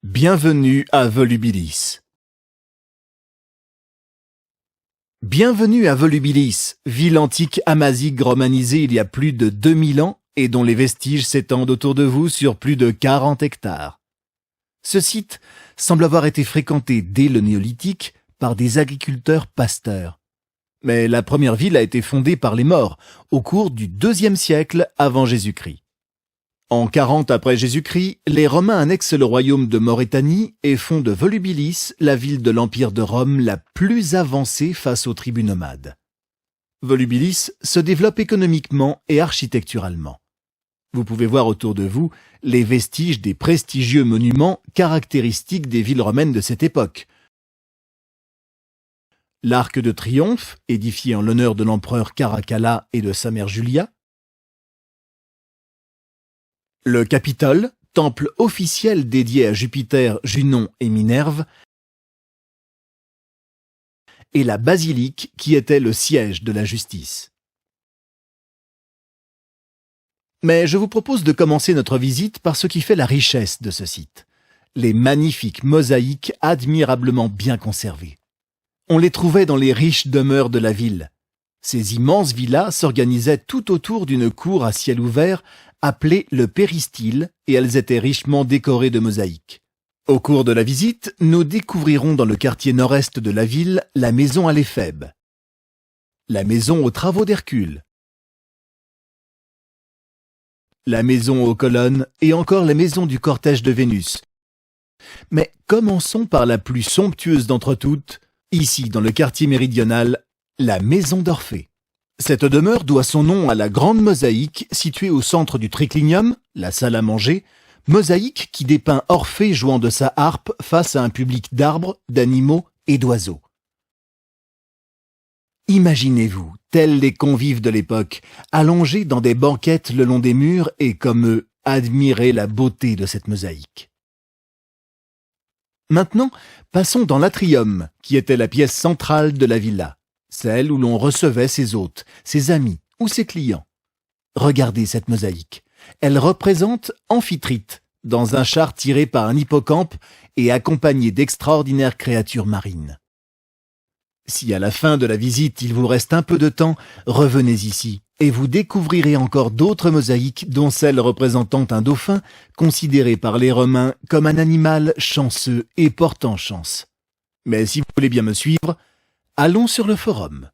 Bienvenue à Volubilis. Bienvenue à Volubilis, ville antique amazighe romanisée il y a plus de 2000 ans et dont les vestiges s'étendent autour de vous sur plus de 40 hectares. Ce site semble avoir été fréquenté dès le néolithique par des agriculteurs-pasteurs. Mais la première ville a été fondée par les Maures au cours du IIe siècle avant Jésus-Christ. En 40 après Jésus-Christ, les Romains annexent le royaume de Maurétanie et font de Volubilis la ville de l'Empire de Rome la plus avancée face aux tribus nomades. Volubilis se développe économiquement et architecturalement. Vous pouvez voir autour de vous les vestiges des prestigieux monuments caractéristiques des villes romaines de cette époque. L'Arc de Triomphe, édifié en l'honneur de l'empereur Caracalla et de sa mère Julia. Le Capitole, temple officiel dédié à Jupiter, Junon et Minerve. Et la basilique qui était le siège de la justice. Mais je vous propose de commencer notre visite par ce qui fait la richesse de ce site. Les magnifiques mosaïques admirablement bien conservées. On les trouvait dans les riches demeures de la ville. Ces immenses villas s'organisaient tout autour d'une cour à ciel ouvert appelée le péristyle et elles étaient richement décorées de mosaïques. Au cours de la visite, nous découvrirons dans le quartier nord-est de la ville la maison à l'Éphèbe, la maison aux travaux d'Hercule, la maison aux colonnes et encore la maison du cortège de Vénus. Mais commençons par la plus somptueuse d'entre toutes, ici dans le quartier méridional, la maison d'Orphée. Cette demeure doit son nom à la grande mosaïque située au centre du triclinium, la salle à manger, mosaïque qui dépeint Orphée jouant de sa harpe face à un public d'arbres, d'animaux et d'oiseaux. Imaginez-vous, tels les convives de l'époque, allongés dans des banquettes le long des murs et, comme eux, admirer la beauté de cette mosaïque. Maintenant, passons dans l'atrium, qui était la pièce centrale de la villa. Celle où l'on recevait ses hôtes, ses amis ou ses clients. Regardez cette mosaïque. Elle représente Amphitrite, dans un char tiré par un hippocampe et accompagné d'extraordinaires créatures marines. Si à la fin de la visite il vous reste un peu de temps, revenez ici et vous découvrirez encore d'autres mosaïques dont celle représentant un dauphin considéré par les Romains comme un animal chanceux et portant chance. Mais si vous voulez bien me suivre, allons sur le forum.